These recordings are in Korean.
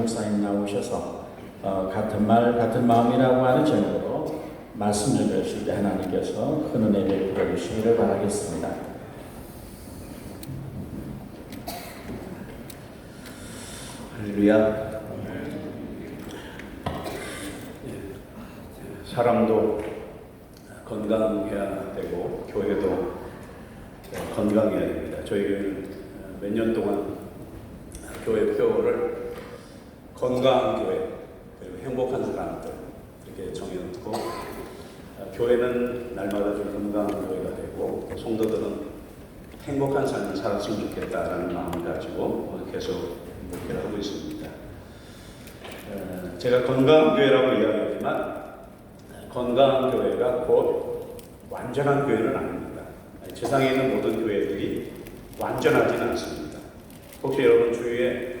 목사님 나오셔서 같은 말 같은 마음이라고 하는 제목으로 말씀 전해주실 때 하나님께서 큰 은혜 베풀어 주시기를 바라겠습니다. 할렐루야. 사람도 건강해야 되고 교회도 건강해야 됩니다. 저희 교회는 몇 년 동안 교회 표어를 건강한 교회 그리고 행복한 사람들 이렇게 정해놓고 교회는 날마다 좀 건강한 교회가 되고 성도들은 행복한 삶을 살았으면 좋겠다라는 마음을 가지고 계속 목회를 하고 있습니다. 제가 건강한 교회라고 이야기하지만 건강한 교회가 곧 완전한 교회는 아닙니다. 세상에 있는 모든 교회들이 완전하지는 않습니다. 혹시 여러분 주위에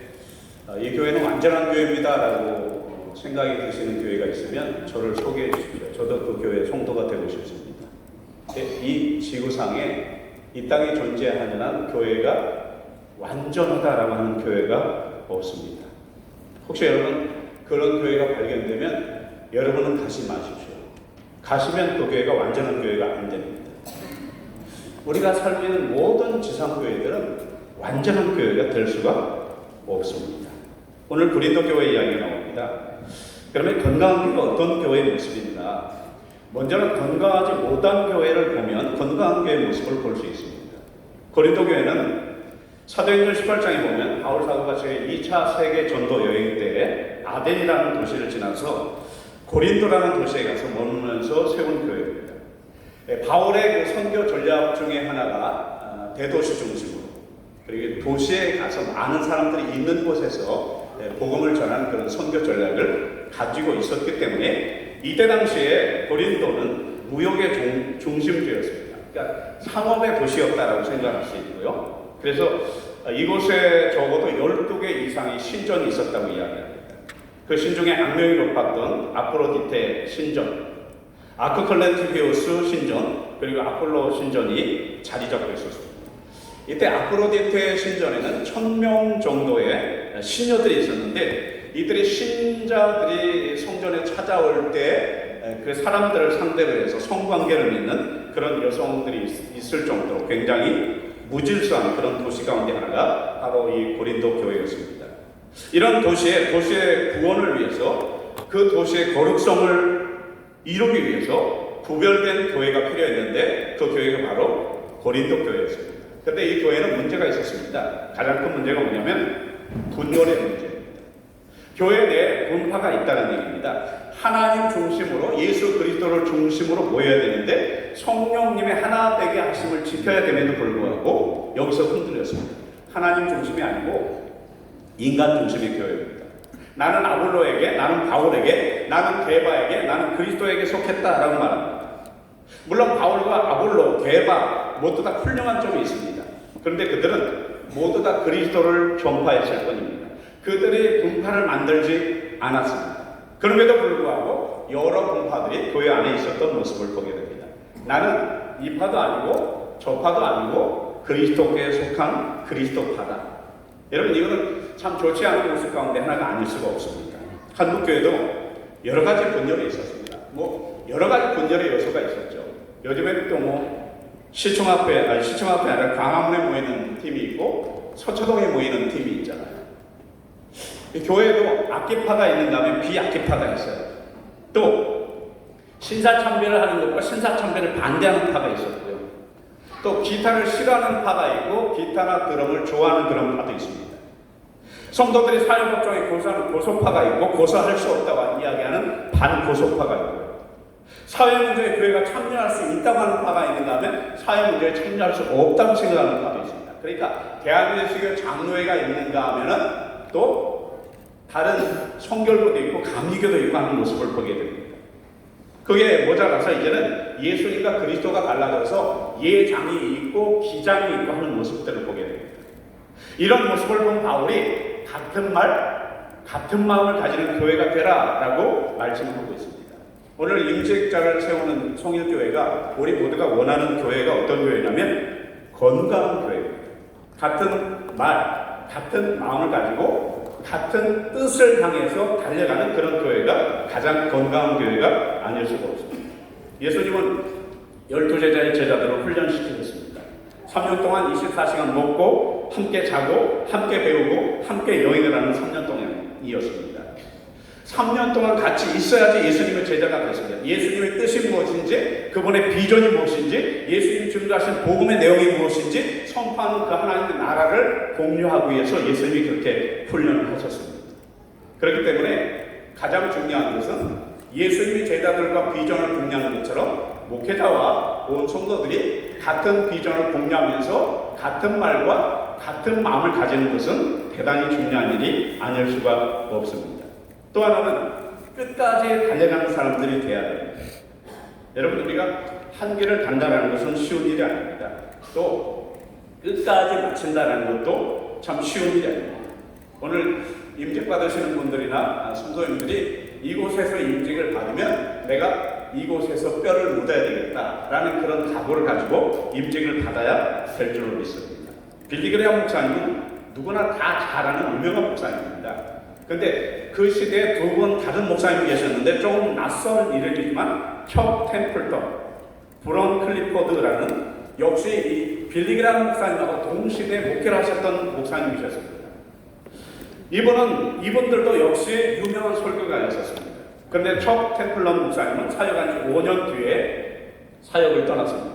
이 교회는 완전한 교회입니다 라고 생각이 드시는 교회가 있으면 저를 소개해 주십시오. 저도 그 교회의 성도가 되고 싶습니다. 이 지구상에 이 땅에 존재하는 한 교회가 완전하다라고 하는 교회가 없습니다. 혹시 여러분 그런 교회가 발견되면 여러분은 가지 마십시오. 가시면 그 교회가 완전한 교회가 안 됩니다. 우리가 살고 있는 모든 지상교회들은 완전한 교회가 될 수가 없습니다. 오늘 고린도 교회 이야기가 나옵니다. 그러면 건강한 교회가 어떤 교회의 모습인가? 먼저는 건강하지 못한 교회를 보면 건강한 교회의 모습을 볼 수 있습니다. 고린도 교회는 사도행전 18장에 보면 바울 사도가 제2차 세계 전도 여행 때 아덴이라는 도시를 지나서 고린도라는 도시에 가서 머물면서 세운 교회입니다. 바울의 그 선교 전략 중에 하나가 대도시 중심으로 그리고 도시에 가서 많은 사람들이 있는 곳에서 복음을 전하는 그런 선교 전략을 가지고 있었기 때문에 이때 당시에 고린도는 무역의 중심지였습니다. 그러니까 상업의 도시였다라고 생각할 수 있고요. 그래서 이곳에 적어도 12개 이상의 신전이 있었다고 이야기합니다. 그 신중에 악명이 높았던 아프로디테 신전, 아크클렌티비우스 신전, 그리고 아폴로 신전이 자리 잡고 있었습니다. 이때 아프로디테 신전에는 1000명 정도의 신녀들이 있었는데 이들이 신자들이 성전에 찾아올 때 그 사람들을 상대로 해서 성관계를 맺는 그런 여성들이 있을 정도로 굉장히 무질서한 그런 도시 가운데 하나가 바로 이 고린도 교회였습니다. 이런 도시의 구원을 위해서 그 도시의 거룩성을 이루기 위해서 구별된 교회가 필요했는데 그 교회가 바로 고린도 교회였습니다. 그런데 이 교회는 문제가 있었습니다. 가장 큰 문제가 뭐냐면 분열의 문제입니다. 교회 내에 분파가 있다는 얘기입니다. 하나님 중심으로 예수 그리스도를 중심으로 모여야 되는데 성령님의 하나 되게 하심을 지켜야 됨에도 불구하고 여기서 흔들렸습니다. 하나님 중심이 아니고 인간 중심의 교회입니다. 나는 아볼로에게, 나는 바울에게, 나는 게바에게, 나는 그리스도에게 속했다라고 말합니다. 물론 바울과 아볼로, 게바 모두 다 훌륭한 점이 있습니다. 그런데 그들은 모두 다 그리스도를 전파했을 뿐입니다. 그들이 분파를 만들지 않았습니다. 그럼에도 불구하고 여러 분파들이 교회 안에 있었던 모습을 보게 됩니다. 나는 이 파도 아니고 저 파도 아니고 그리스도께 속한 그리스도파다. 여러분 이거는 참 좋지 않은 모습 가운데 하나가 아닐 수가 없습니다. 한국교회도 여러 가지 분열이 있었습니다. 여러 가지 분열의 요소가 있었죠. 요즘에는 또 시청 앞에 아니라 광화문에 모이는 팀이 있고 서초동에 모이는 팀이 있잖아요. 교회도 악기파가 있는 다음에 비악기파가 있어요. 또 신사참배를 하는 것과 신사참배를 반대하는 파가 있었고요. 또 기타를 싫어하는 파가 있고 기타나 드럼을 좋아하는 그런 파도 있습니다. 성도들이 사회법정에 고소하는 고소파가 있고 고소할 수 없다고 이야기하는 반고소파가 있고요. 사회 문제에 교회가 참여할 수 있다고 하는 파가 있는 다음에 사회 문제에 참여할 수 없다고 생각하는 파도 있습니다. 그러니까 대한민국의 장로회가 있는가 하면은 또 다른 성결교도 있고 감리교도 있고 하는 모습을 보게 됩니다. 그게 모자라서 이제는 예수님과 그리스도가 갈라져서 예장이 있고 기장이 있고 하는 모습들을 보게 됩니다. 이런 모습을 본 바울이 같은 말, 같은 마음을 가지는 교회가 되라라고 말씀하고 있습니다. 오늘 임직자를 세우는 성일교회가 우리 모두가 원하는 교회가 어떤 교회냐면 건강한 교회입니다. 같은 말, 같은 마음을 가지고 같은 뜻을 향해서 달려가는 그런 교회가 가장 건강한 교회가 아닐 수가 없습니다. 예수님은 12제자의 제자들을 훈련시키셨습니다. 3년 동안 24시간 먹고 함께 자고 함께 배우고 함께 여행을 하는 3년 동안이었습니다. 3년 동안 같이 있어야지 예수님의 제자가 됐습니다. 예수님의 뜻이 무엇인지, 그분의 비전이 무엇인지, 예수님이 증거하신 복음의 내용이 무엇인지 선포하는 그 하나님의 나라를 공유하기 위해서 예수님이 그렇게 훈련을 하셨습니다. 그렇기 때문에 가장 중요한 것은 예수님의 제자들과 비전을 공유하는 것처럼 목회자와 온 성도들이 같은 비전을 공유하면서 같은 말과 같은 마음을 가지는 것은 대단히 중요한 일이 아닐 수가 없습니다. 또 하나는 끝까지 달려가는 사람들이 되어야 됩니다. 여러분, 우리가 한 길을 간다는 것은 쉬운 일이 아닙니다. 또 끝까지 마친다는 것도 참 쉬운 일이 아닙니다. 오늘 임직 받으시는 분들이나 성도님들이 이곳에서 임직을 받으면 내가 이곳에서 뼈를 묻어야 되겠다라는 그런 각오를 가지고 임직을 받아야 될 줄로 믿습니다. 빌리그레암 목사님은 누구나 다 잘 아는 유명한 목사님입니다. 근데 그 시대에 두 분 다른 목사님이 계셨는데 조금 낯선 이름이지만 척 템플턴, 브런 클리포드라는 역시 이 빌리그레암 목사님하고 동시대에 목회를 하셨던 목사님이셨습니다. 이분들도 역시 유명한 설교가였었습니다. 그런데 척 템플턴 목사님은 사역한 지 5년 뒤에 사역을 떠났습니다.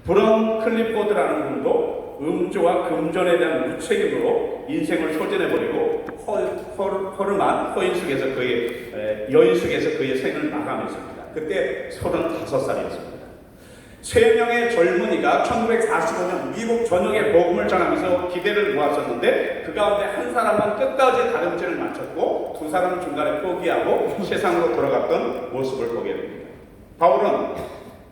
브런 클리포드라는 분도 음주와 금전에 대한 무책임으로 인생을 소진해버리고 허름한 여인 속에서 그의 생을 마감했습니다. 그때 35살이었습니다. 3명의 젊은이가 1945년 미국 전역에 복음을 전하면서 기대를 모았었는데 그 가운데 한 사람만 끝까지 다름질을 마쳤고 두 사람은 중간에 포기하고 세상으로 돌아갔던 모습을 보게 됩니다. 바울은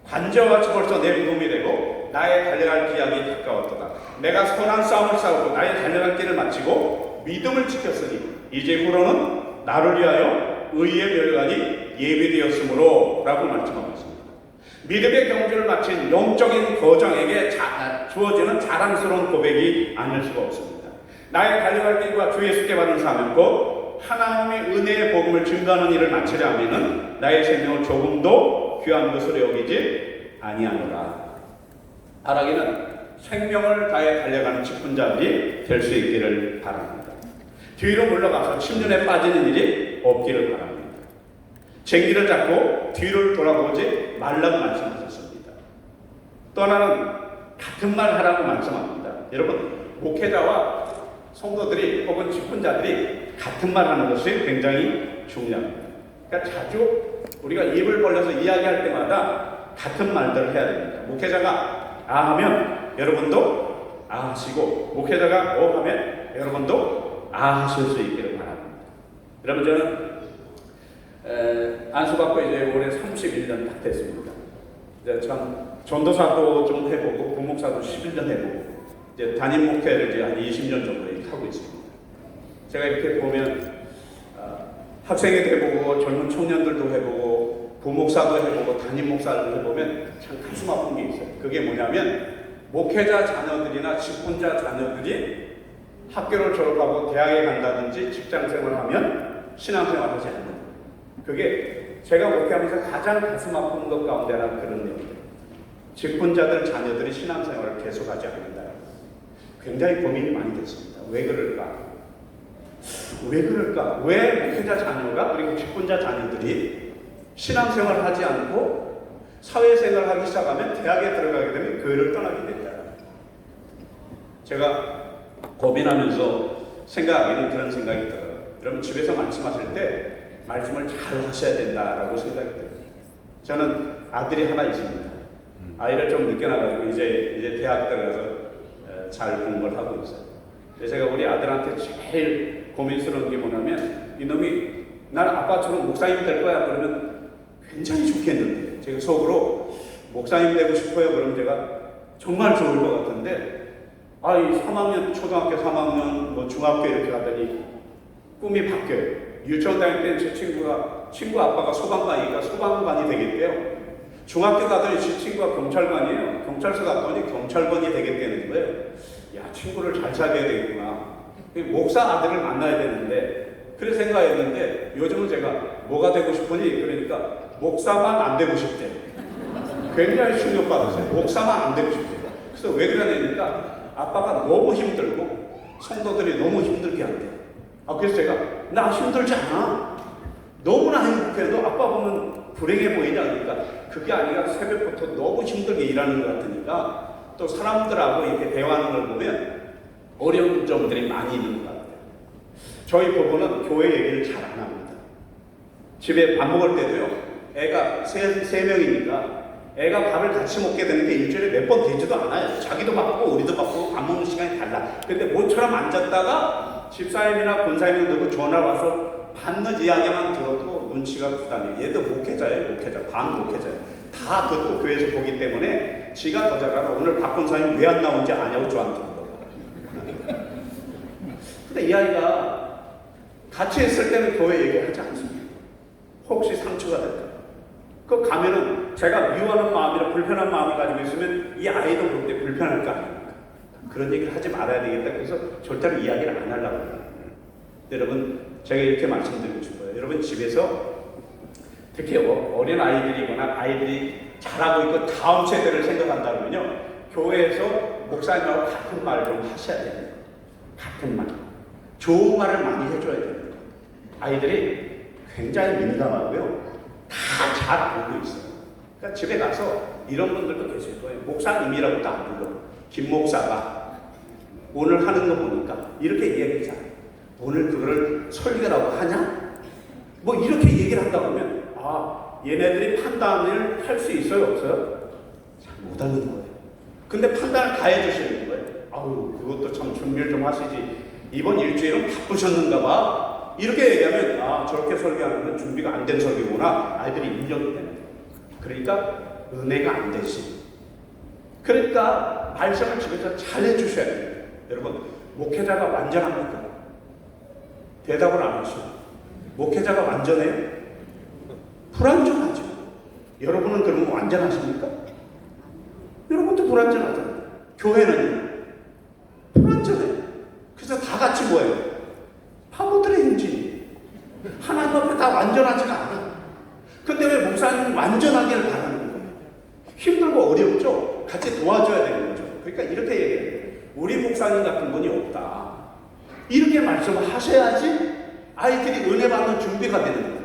관저같이 벌써 내 무덤이 되고 나의 달려갈 기약이 가까웠도다. 내가 선한 싸움을 싸우고 나의 달려갈 길을 마치고 믿음을 지켰으니 이제 후로는 나를 위하여 의의 멸관이 예비되었으므로 라고 말씀하고 있습니다. 믿음의 경주를 마친 영적인 거장에게 주어지는 자랑스러운 고백이 아닐 수가 없습니다. 나의 달려갈 길과 주 예수께 받은 사명 곧 하나님의 은혜의 복음을 증거하는 일을 마치려 하면은 나의 생명을 조금도 귀한 것으로 여기지 아니하노라. 바라기는 생명을 다해 달려가는 직분자들이 될 수 있기를 바랍니다. 뒤로 물러가서 침륜에 빠지는 일이 없기를 바랍니다. 쟁기를 잡고 뒤를 돌아보지 말라고 말씀하셨습니다. 또 하나는 같은 말 하라고 말씀합니다. 여러분, 목회자와 성도들이 혹은 직분자들이 같은 말 하는 것이 굉장히 중요합니다. 그러니까 자주 우리가 입을 벌려서 이야기할 때마다 같은 말들을 해야 됩니다. 목회자가 아 하면 여러분도 아 하시고, 목회자가 하면 여러분도 아 하실 수 있기를 바랍니다. 여러분, 저는 안수받고 이제 올해 31년 딱 됐습니다. 이제 참 전도사도 좀 해보고 부목사도 11년 해보고 이제 담임 목회를 이제 한 20년 정도 하고 있습니다. 제가 이렇게 보면 학생회도 해보고 젊은 청년들도 해보고 부목사도 해보고 담임 목사를 해보면 참 가슴 아픈 게 있어요. 그게 뭐냐면 목회자 자녀들이나 직분자 자녀들이 학교를 졸업하고 대학에 간다든지 직장생활을 하면 신앙생활을 하지 않는 거예요. 그게 제가 목회하면서 가장 가슴 아픈 것 가운데 하나 그런 내용이에요. 직분자들 자녀들이 신앙생활을 계속하지 않는다. 굉장히 고민이 많이 됐습니다. 왜 그럴까? 왜 목회자 자녀가 그리고 직분자 자녀들이 신앙생활을 하지 않고 사회생활을 하기 시작하면 대학에 들어가게 되면 교회를 떠나게 된다. 제가 고민하면서 생각하기는 그런 생각이 들어요. 여러분, 집에서 말씀하실 때 말씀을 잘 하셔야 된다라고 생각이 들어요. 저는 아들이 하나 있습니다. 아이를 좀 늦게 나가지고 이제 대학 들어가서 잘 공부를 하고 있어요. 제가 우리 아들한테 제일 고민스러운 게 뭐냐면 이놈이 난 아빠처럼 목사님 될 거야 그러면 굉장히 좋겠는데 제가 속으로 목사님 되고 싶어요 그러면 제가 정말 좋을 것 같은데 이 3학년 초등학교 3학년 뭐 중학교 이렇게 가더니 꿈이 바뀌어요. 유치원 다닐 때는 제 친구 아빠가 소방관이니까 소방관이 되겠대요. 중학교 가더니 제 친구가 경찰관이에요. 경찰서 갔더니 경찰관이 되겠다는 거예요. 야, 친구를 잘 사귀어야 되겠구나. 목사 아들을 만나야 되는데 그래 생각했는데 요즘은 제가 뭐가 되고 싶으니 그러니까 목사만 안 되고 싶대. 굉장히 충격받았어요. 목사만 안 되고 싶대. 그래서 왜 그러냐니까 아빠가 너무 힘들고 성도들이 너무 힘들게 한대. 그래서 제가 나 힘들지 않아. 너무나 행복해도 아빠 보면 불행해 보이냐 그러니까 그게 아니라 새벽부터 너무 힘들게 일하는 것 같으니까 또 사람들하고 이렇게 대화하는 걸 보면 어려운 점들이 많이 있는 것 같아요. 저희 부부는 교회 얘기를 잘 안 합니다. 집에 밥 먹을 때도요. 애가 세 명이니까 애가 밥을 같이 먹게 되는 게 일주일에 몇 번 되지도 않아요. 자기도 바쁘고 우리도 바쁘고 밥 먹는 시간이 달라. 근데 모처럼 앉았다가 집사님이나 권사님이 누구 전화 와서 받는 이야기만 들어도 눈치가 부담이에요. 얘도 목회자예요. 반 목회자예요. 다 듣고 교회에서 보기 때문에 지가 더 잘하라. 오늘 박 권사님 왜 안 나온지 아냐고 저한테 물어봐요. 근데 이 아이가 같이 있을 때는 교회 얘기하지 않습니다. 혹시 상처가 될까? 그 가면은 제가 미워하는 마음이나 불편한 마음을 가지고 있으면 이 아이도 볼 때 불편할 거 아닙니까? 그런 얘기를 하지 말아야 되겠다. 그래서 절대로 이야기를 안 하려고 해요. 여러분, 제가 이렇게 말씀드리고 싶어요. 여러분 집에서 특히 어린 아이들이거나 아이들이 잘하고 있고 다음 세대를 생각한다면요, 교회에서 목사님하고 같은 말을 좀 하셔야 됩니다. 같은 말, 좋은 말을 많이 해줘야 됩니다. 아이들이 굉장히 민감하고요, 다 잘 알고 있어요. 그러니까 집에 가서 이런 분들도 계실 거예요. 목사님이라고도 안 불러. 김 목사가 오늘 하는 거 보니까 이렇게 얘기하잖아요. 오늘 그거를 설교라고 하냐? 뭐 이렇게 얘기를 한다 보면 얘네들이 판단을 할 수 있어요, 없어요? 잘 못하는 거예요. 근데 판단을 다 해주시는 거예요. 그것도 참 준비를 좀 하시지. 이번 일주일은 바쁘셨는가 봐. 이렇게 얘기하면 저렇게 설교하는 건 준비가 안 된 설교구나. 아이들이 인정이 되는 거예요. 그러니까 은혜가 안 되지. 그러니까 말씀을 집에서 잘 해주셔야 돼요. 여러분, 목회자가 완전합니까? 대답을 안 하시고 목회자가 완전해요? 불완전하죠. 여러분은 그러면 완전하십니까? 여러분도 불완전하잖아요. 교회는요? 불완전해요. 그래서 다 같이 뭐예요? 바보들의 행진이. 하나님 앞에 다 완전하지가 않아. 근데 왜 목사님은 완전하기를 바라는 거예요? 힘들고 어렵죠? 같이 도와줘야 되는 거죠. 그러니까 이렇게 얘기해요. 우리 목사님 같은 분이 없다. 이렇게 말씀을 하셔야지 아이들이 은혜 받는 준비가 되는 거예요.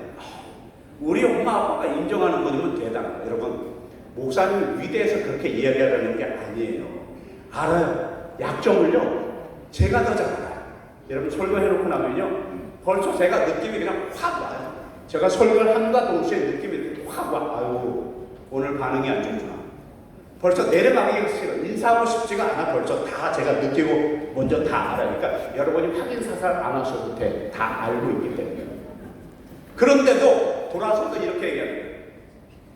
우리 엄마 아빠가 인정하는 거면 대단하다. 여러분, 목사님이 위대해서 그렇게 이야기하려는 게 아니에요. 알아요. 약점을요, 제가 더 잘 알아요. 여러분, 설교해놓고 나면요, 벌써 제가 느낌이 그냥 확 와요. 제가 설교를 한과 동시에 느낌이 확 와. 오늘 반응이 안 좋구나. 벌써 내려가기가 싫어. 인사하고 싶지가 않아. 벌써 다 제가 느끼고 먼저 다 알아요. 그러니까 여러분이 확인사살 안 하셔도 돼. 다 알고 있기 때문에. 그런데도 돌아서서 이렇게 얘기하는 거예요.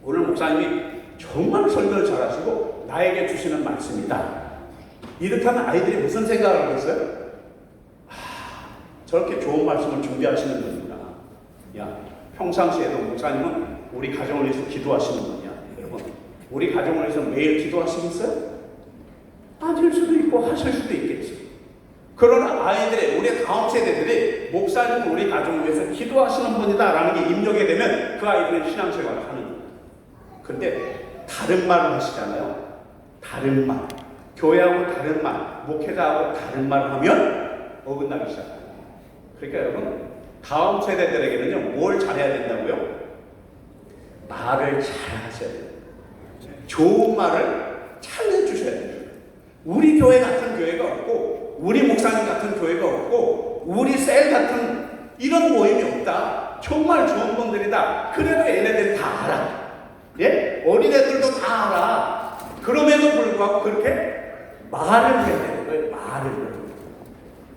오늘 목사님이 정말 설교를 잘하시고 나에게 주시는 말씀이다. 이렇게 하면 아이들이 무슨 생각을 하겠어요? 저렇게 좋은 말씀을 준비하시는 분이구나. 야, 평상시에도 목사님은 우리 가정을 위해서 기도하시는 분이야. 여러분, 우리 가정을 위해서 매일 기도하시겠어요? 아닐 수도 있고 하실 수도 있겠지. 그러나 아이들의, 우리 다음 세대들이 목사님은 우리 가정을 위해서 기도하시는 분이다라는 게 입력이 되면 그 아이들은 신앙생활을 하는 거예요. 근데 다른 말을 하시잖아요. 다른 말. 교회하고 다른 말, 목회자하고 다른 말을 하면 어긋나기 시작해요. 그러니까 여러분, 다음 세대들에게는요, 뭘 잘해야 된다고요? 말을 잘 하셔야 돼요. 좋은 말을 잘 해주셔야 돼요. 우리 교회 같은 교회가 없고, 우리 목사님 같은 교회가 없고, 우리 셀 같은 이런 모임이 없다. 정말 좋은 분들이다. 그래도 얘네들이 다 알아. 예? 어린애들도 다 알아. 그럼에도 불구하고 그렇게 말을 해야 되는 거예요. 말을.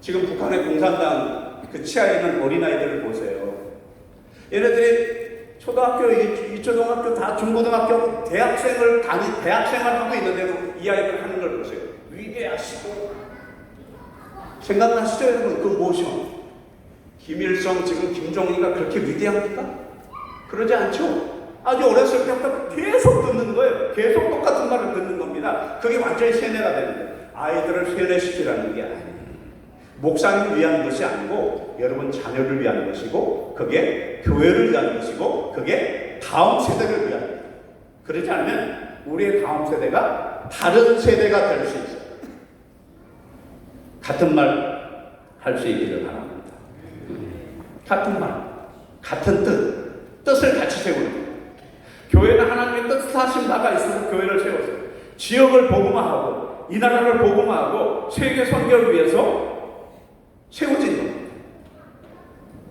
지금 북한의 공산당 그 치아에 있는 어린아이들을 보세요. 얘네들이 초등학교, 이초등학교, 다 중고등학교, 대학생을 하고 있는데도 이 아이들 하는 걸 보세요. 위대하시고. 생각나시죠, 여러분? 그 모션. 김일성, 지금 김정은이가 그렇게 위대합니까? 그러지 않죠? 아주 어렸을 때부터 계속 듣는 거예요. 계속 똑같은 말을 듣는 겁니다. 그게 완전히 세뇌가 되는 거예요. 아이들을 세뇌시키라는 게 아니에요. 목사님을 위한 것이 아니고 여러분 자녀를 위한 것이고 그게 교회를 위한 것이고 그게 다음 세대를 위한 것이고 그러지 않으면 우리의 다음 세대가 다른 세대가 될 수 있어요. 같은 말 할 수 있기를 바랍니다. 같은 말, 같은 뜻을 같이 세우는 거예요. 교회는 하나님의 뜻하신 바가 있어서 교회를 세웠어요. 지역을 복음화하고 이 나라를 복음화하고 세계 선교를 위해서 세워진 겁니다.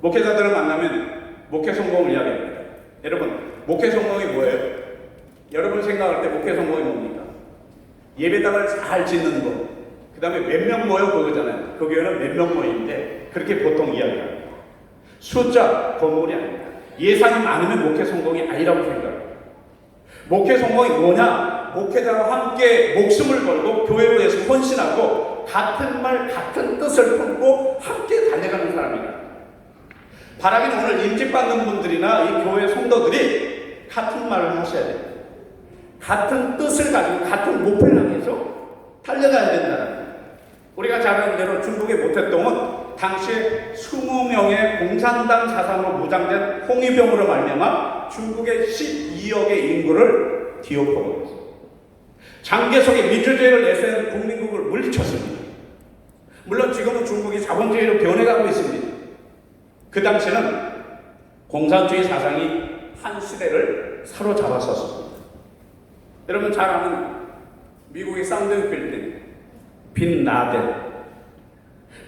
목회자들을 만나면 목회 성공을 이야기합니다. 여러분, 목회 성공이 뭐예요? 여러분 생각할 때 목회 성공이 뭡니까? 예배당을 잘 짓는 거, 그 다음에 몇 명 모여 그거잖아요. 그 교회는 몇 명 모이는데 그렇게 보통 이야기합니다. 숫자, 건물이 아닙니다. 예산이 많으면 목회 성공이 아니라고 생각합니다. 목회 성공이 뭐냐? 목회자와 함께 목숨을 걸고 교회를 위해서 헌신하고 같은 말, 같은 뜻을 품고 함께 달려가는 사람이다. 바라기는 오늘 임직받는 분들이나 이 교회 성도들이 같은 말을 하셔야 돼요. 같은 뜻을 가지고 같은 목표를 향해서 달려가야 된다. 우리가 잘 아는 대로 중국의 모택동은 당시에 20명의 공산당 사상으로 무장된 홍위병으로 말미암아 중국의 12억의 인구를 뒤엎어버렸습니다. 장개석의 민주주의를 내세운 국민국을 물리쳤습니다. 물론 지금은 중국이 자본주의로 변해가고 있습니다. 그 당시에는 공산주의 사상이 한 시대를 사로잡았었습니다. 여러분 잘 아는 미국의 쌍둥이 빌딩 빈 라덴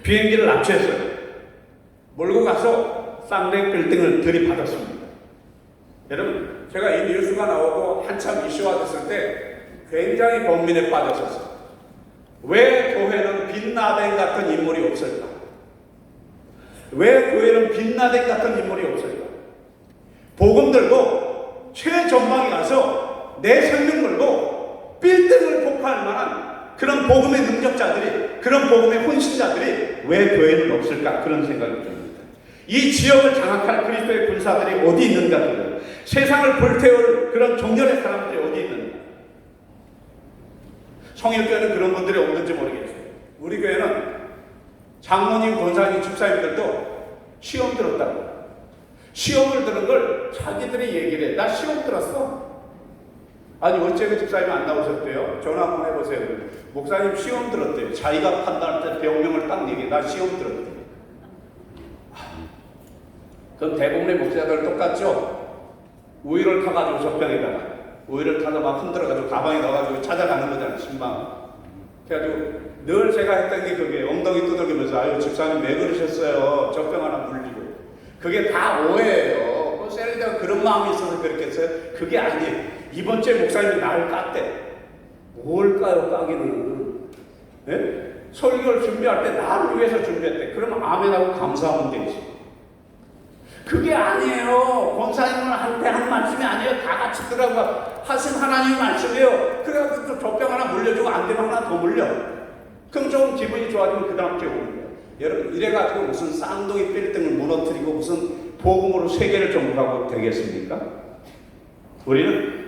비행기를 납치했어요. 몰고 가서 쌍둥이 빌딩을 들이받았습니다. 여러분 제가 이 뉴스가 나오고 한참 이슈가 됐을 때 굉장히 번민에 빠졌었어요. 왜 교회는 빈 라덴 같은 인물이 없을까? 왜 교회는 빈 라덴 같은 인물이 없을까? 복음 들고 최전방에 가서 내 생명 걸고 빌딩을 폭파할 만한 그런 복음의 능력자들이, 그런 복음의 헌신자들이 왜 교회는 없을까? 그런 생각이 듭니다. 이 지역을 장악할 그리스도의 군사들이 어디 있는가? 세상을 불태울 그런 정렬의 사람들이 어디 있는가? 성일교회는 그런 분들이 없는지 모르겠어요. 우리 교회는 장로님, 권사님, 집사님들도 시험 들었다고. 시험을 들은 걸 자기들이 얘기를 해. 나 시험 들었어. 아니 어째 그 집사님 안 나오셨대요? 전화 한번 해보세요. 목사님 시험 들었대요. 자기가 판단할 때 병명을 딱 얘기해. 나 시험 들었대요. 그럼 대부분의 목사들 똑같죠? 우유를 타가지고 젖병에다가 우유를 타서 막 흔들어가지고 가방에 넣어가지고 찾아가는 거잖아요. 신방. 그래가지고 늘 제가 했던 게 그게 엉덩이 두들기면서 아유 집사님 왜 그러셨어요? 젖병 하나 물리고. 그게 다 오해예요. 셀리가 그런 마음이 있어서 그랬겠어요? 그게 아니에요. 이번 주에 목사님이 나를 깠대. 뭘까요, 까기는? 네? 설교를 준비할 때 나를 위해서 준비했대. 그러면 아멘하고 감사하면 되지. 그게 아니에요. 권사님한테 한 말씀이 아니에요. 다 같이 들어가 하신 하나님 말씀이에요. 그래가지고 또 젖병 하나 물려주고 안 되면 하나 더 물려. 그럼 좀 기분이 좋아지면 그 다음 주에 오는 거예요. 여러분 이래가지고 무슨 쌍둥이 빌딩을 무너뜨리고 무슨 복음으로 세계를 정복하고 되겠습니까? 우리는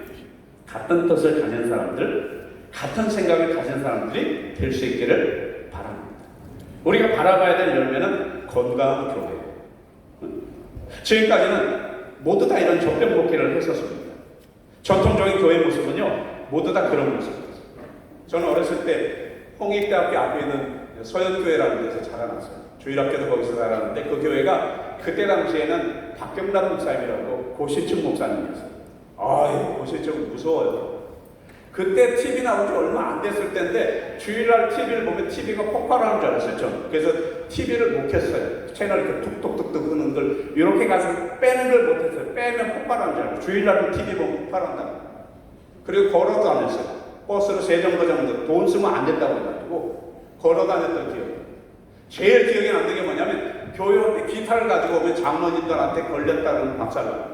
같은 뜻을 가진 사람들, 같은 생각을 가진 사람들이 될 수 있기를 바랍니다. 우리가 바라봐야 될 열매는 건강한 교회. 지금까지는 모두 다 이런 젖병 목회를 했었습니다. 전통적인 교회 모습은요, 모두 다 그런 모습이었어요. 저는 어렸을 때 홍익대학교 앞에 있는 서현교회라는 데서 자라났어요. 주일학교도 거기서 자라났는데 그 교회가 그때 당시에는 박경란 목사님이라고 고시층 목사님이었어요. 아이 고시층 무서워요. 그때 TV 나온 지 얼마 안 됐을 때인데 주일날 TV를 보면 TV가 폭발하는 줄 알았어요. 저는. 그래서 TV를 못 켰어요. 채널 이렇게 툭툭툭툭 흐는 걸 이렇게 가서 빼는 걸 못했어요. 빼면 폭발하는 줄 알았어요. 주일날은 TV 보면 폭발한다. 그리고 걸어 다녔어요. 버스로 세정거장 돈 쓰면 안 된다고 해가지고 걸어 다녔던 기억이. 제일 기억에 남는 게 뭐냐면 교회 때 기타를 가지고 오면 장로님들한테 걸렸다는 박살나.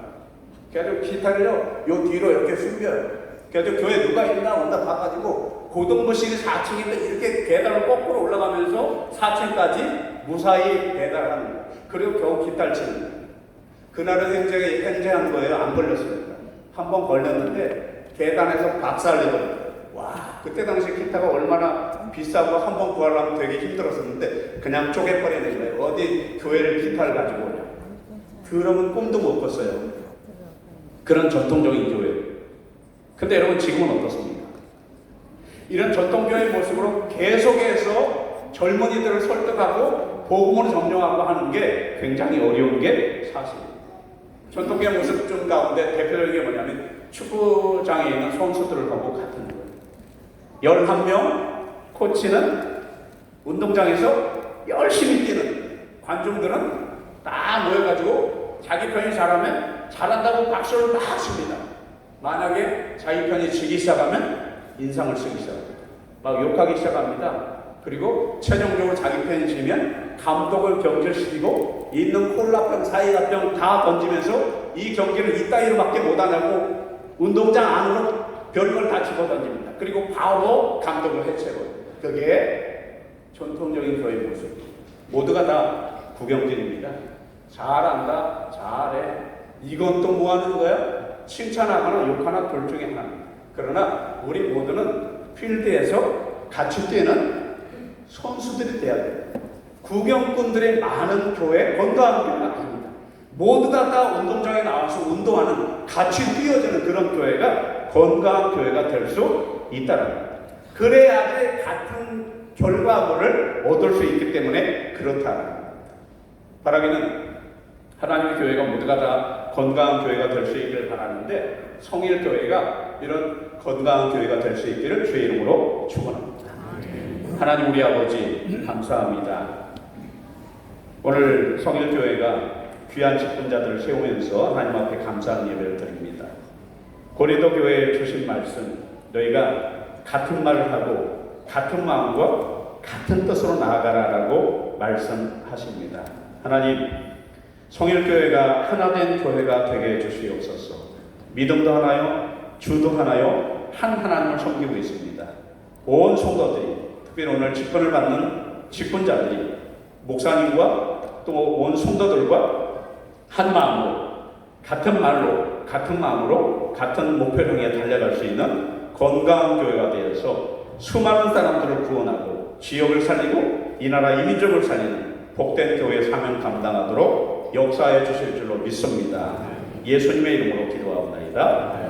그래서 기타를요 요 뒤로 이렇게 숨겨요. 그래서 교회 누가 있나 온다 봐가지고 고등부실이 4층인데 이렇게 계단을 거꾸로 올라가면서 4층까지 무사히 배달하는 거예요. 그리고 겨우 기타를 치는 거예요. 그날은 행제한 거예요. 안 걸렸습니다. 한 번 걸렸는데 계단에서 박살내버렸어요. 와, 그때 당시 기타가 얼마나 비싸고 한 번 구하려면 되게 힘들었었는데 그냥 쪼개버리는 거예요. 어디 교회를 기타를 가지고 오냐. 그러면 꿈도 못 꿨어요. 그런 전통적인 교회. 근데 여러분 지금은 어떻습니까? 이런 전통교회의 모습으로 계속해서 젊은이들을 설득하고 복음으로 점령하고 하는 게 굉장히 어려운 게 사실입니다. 전통교회 모습 중 가운데 대표적인 게 뭐냐면 축구장에 있는 선수들하고 같은 거예요. 11명 코치는 운동장에서 열심히 뛰는 관중들은 다 모여가지고 자기 편이 잘하면 잘한다고 박수를 막 칩니다. 만약에 자기 편이 지기 시작하면 인상을 쓰기 시작합니다. 막 욕하기 시작합니다. 그리고 최종적으로 자기 편이 지면 감독을 경질시키고 있는 콜라병, 사이다병 다 던지면서 이 경기를 이따위로밖에 못하냐고 운동장 안으로 별걸 다 집어던집니다. 그리고 바로 감독을 해체해버려요. 그게 전통적인 교회 모습. 모두가 다 구경진입니다. 잘한다, 잘해. 이건 또 뭐 하는 거야? 칭찬하거나 욕하나 둘 중에 하나입니다. 그러나 우리 모두는 필드에서 같이 뛰는 선수들이 돼야 돼요. 구경꾼들의 많은 교회, 건강한 교회가 아닙니다. 모두가 다 운동장에 나와서 운동하는, 같이 뛰어주는 그런 교회가 건강한 교회가 될 수 있다는 겁니다. 그래야지 같은 결과물을 얻을 수 있기 때문에 그렇다는 겁니다. 바라기는 하나님의 교회가 모두가 다 건강한 교회가 될 수 있기를 바라는데 성일교회가 이런 건강한 교회가 될 수 있기를 주의 이름으로 축원합니다. 하나님 우리 아버지 감사합니다. 오늘 성일교회가 귀한 직분자들을 세우면서 하나님 앞에 감사하는 예배를 드립니다. 고린도 교회에 주신 말씀, 너희가 같은 말을 하고 같은 마음과 같은 뜻으로 나아가라라고 말씀하십니다. 하나님, 성일교회가 하나된 교회가 되게 해주시옵소서. 믿음도 하나요, 주도 하나요, 한 하나님을 섬기고 있습니다. 온 성도들이, 특별히 오늘 직분을 받는 직분자들이 목사님과 또 온 성도들과 한 마음으로, 같은 말로, 같은 마음으로, 같은 목표를 향해 달려갈 수 있는 건강한 교회가 되어서 수많은 사람들을 구원하고 지역을 살리고 이 나라 이민족을 살리는 복된 교회 사명 감당하도록 역사해 주실 줄로 믿습니다. 예수님의 이름으로 기도하옵나이다.